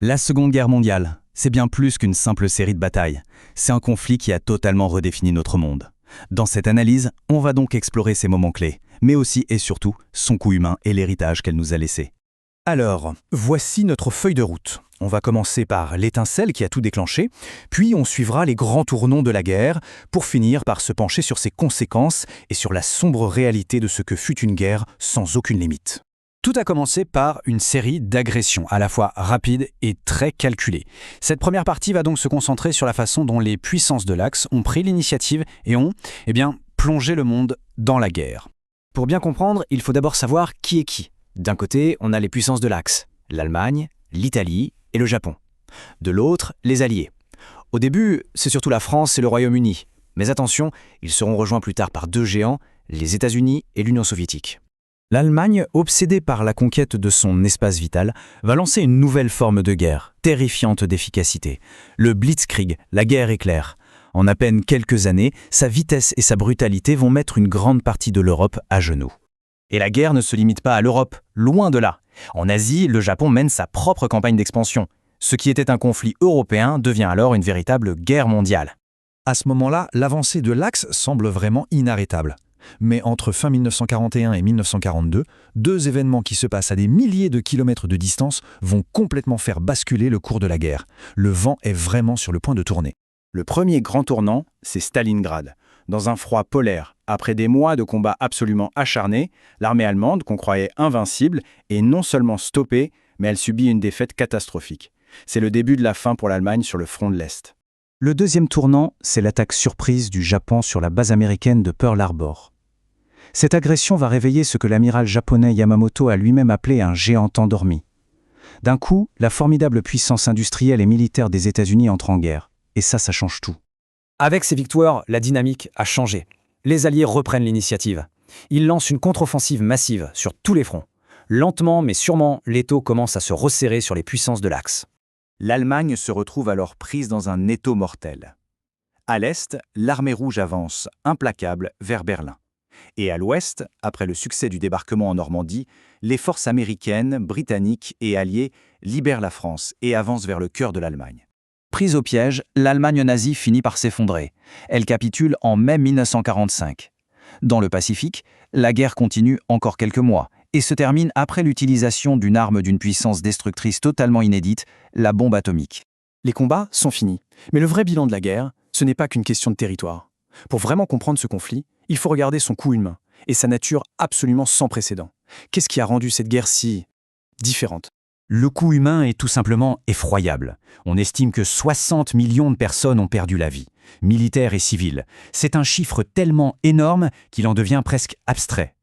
La Seconde Guerre mondiale, c'est bien plus qu'une simple série de batailles. C'est un conflit qui a totalement redéfini notre monde. Dans cette analyse, on va donc explorer ces moments clés, mais aussi et surtout son coût humain et l'héritage qu'elle nous a laissé. Alors, voici notre feuille de route. On va commencer par l'étincelle qui a tout déclenché, puis on suivra les grands tournants de la guerre, pour finir par se pencher sur ses conséquences et sur la sombre réalité de ce que fut une guerre sans aucune limite. Tout a commencé par une série d'agressions, à la fois rapides et très calculées. Cette première partie va donc se concentrer sur la façon dont les puissances de l'Axe ont pris l'initiative et ont, plongé le monde dans la guerre. Pour bien comprendre, il faut d'abord savoir qui est qui. D'un côté, on a les puissances de l'Axe, l'Allemagne, l'Italie et le Japon. De l'autre, les Alliés. Au début, c'est surtout la France et le Royaume-Uni. Mais attention, ils seront rejoints plus tard par deux géants, les États-Unis et l'Union soviétique. L'Allemagne, obsédée par la conquête de son espace vital, va lancer une nouvelle forme de guerre, terrifiante d'efficacité. Le Blitzkrieg, la guerre éclair. En à peine quelques années, sa vitesse et sa brutalité vont mettre une grande partie de l'Europe à genoux. Et la guerre ne se limite pas à l'Europe, loin de là. En Asie, le Japon mène sa propre campagne d'expansion. Ce qui était un conflit européen devient alors une véritable guerre mondiale. À ce moment-là, l'avancée de l'Axe semble vraiment inarrêtable. Mais entre fin 1941 et 1942, deux événements qui se passent à des milliers de kilomètres de distance vont complètement faire basculer le cours de la guerre. Le vent est vraiment sur le point de tourner. Le premier grand tournant, c'est Stalingrad. Dans un froid polaire, après des mois de combats absolument acharnés, l'armée allemande, qu'on croyait invincible, est non seulement stoppée, mais elle subit une défaite catastrophique. C'est le début de la fin pour l'Allemagne sur le front de l'Est. Le deuxième tournant, c'est l'attaque surprise du Japon sur la base américaine de Pearl Harbor. Cette agression va réveiller ce que l'amiral japonais Yamamoto a lui-même appelé un géant endormi. D'un coup, la formidable puissance industrielle et militaire des États-Unis entre en guerre. Et ça change tout. Avec ces victoires, la dynamique a changé. Les Alliés reprennent l'initiative. Ils lancent une contre-offensive massive sur tous les fronts. Lentement mais sûrement, l'étau commence à se resserrer sur les puissances de l'Axe. L'Allemagne se retrouve alors prise dans un étau mortel. À l'est, l'armée rouge avance, implacable, vers Berlin. Et à l'ouest, après le succès du débarquement en Normandie, les forces américaines, britanniques et alliées libèrent la France et avancent vers le cœur de l'Allemagne. Prise au piège, l'Allemagne nazie finit par s'effondrer. Elle capitule en mai 1945. Dans le Pacifique, la guerre continue encore quelques mois et se termine après l'utilisation d'une arme d'une puissance destructrice totalement inédite, la bombe atomique. Les combats sont finis. Mais le vrai bilan de la guerre, ce n'est pas qu'une question de territoire. Pour vraiment comprendre ce conflit, il faut regarder son coût humain et sa nature absolument sans précédent. Qu'est-ce qui a rendu cette guerre si différente ? Le coût humain est tout simplement effroyable. On estime que 60 millions de personnes ont perdu la vie, militaires et civils. C'est un chiffre tellement énorme qu'il en devient presque abstrait.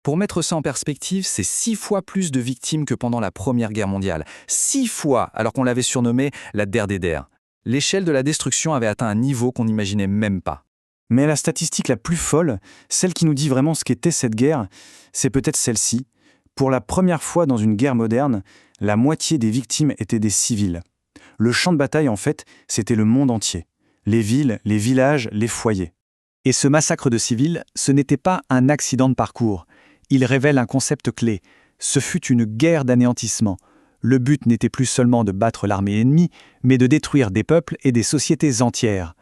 Pour mettre ça en perspective, c'est 6 fois plus de victimes que pendant la Première Guerre mondiale. 6 fois, alors qu'on l'avait surnommée la Der des Der. L'échelle de la destruction avait atteint un niveau qu'on n'imaginait même pas. Mais la statistique la plus folle, celle qui nous dit vraiment ce qu'était cette guerre, c'est peut-être celle-ci. Pour la première fois dans une guerre moderne, la moitié des victimes étaient des civils. Le champ de bataille, en fait, c'était le monde entier. Les villes, les villages, les foyers. Et ce massacre de civils, ce n'était pas un accident de parcours. Il révèle un concept clé. Ce fut une guerre d'anéantissement. Le but n'était plus seulement de battre l'armée ennemie, mais de détruire des peuples et des sociétés entières.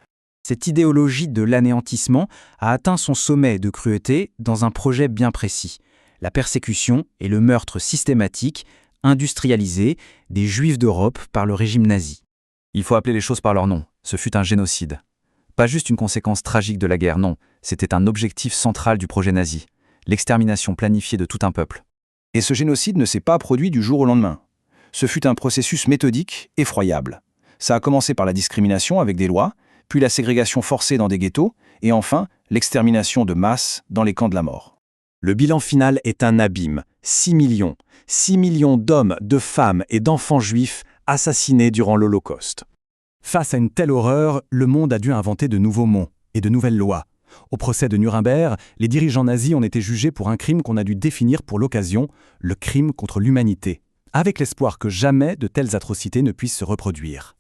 Cette idéologie de l'anéantissement a atteint son sommet de cruauté dans un projet bien précis. La persécution et le meurtre systématique, industrialisé, des Juifs d'Europe par le régime nazi. Il faut appeler les choses par leur nom. Ce fut un génocide. Pas juste une conséquence tragique de la guerre, non. C'était un objectif central du projet nazi. L'extermination planifiée de tout un peuple. Et ce génocide ne s'est pas produit du jour au lendemain. Ce fut un processus méthodique, effroyable. Ça a commencé par la discrimination avec des lois, puis la ségrégation forcée dans des ghettos, et enfin l'extermination de masse dans les camps de la mort. Le bilan final est un abîme. 6 millions. 6 millions d'hommes, de femmes et d'enfants juifs assassinés durant l'Holocauste. Face à une telle horreur, le monde a dû inventer de nouveaux mots et de nouvelles lois. Au procès de Nuremberg, les dirigeants nazis ont été jugés pour un crime qu'on a dû définir pour l'occasion, le crime contre l'humanité, avec l'espoir que jamais de telles atrocités ne puissent se reproduire.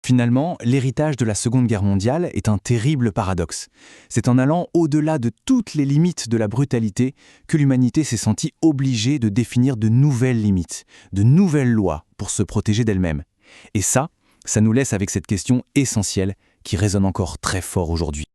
Finalement, l'héritage de la Seconde Guerre mondiale est un terrible paradoxe. C'est en allant au-delà de toutes les limites de la brutalité que l'humanité s'est sentie obligée de définir de nouvelles limites, de nouvelles lois pour se protéger d'elle-même. Et ça nous laisse avec cette question essentielle qui résonne encore très fort aujourd'hui.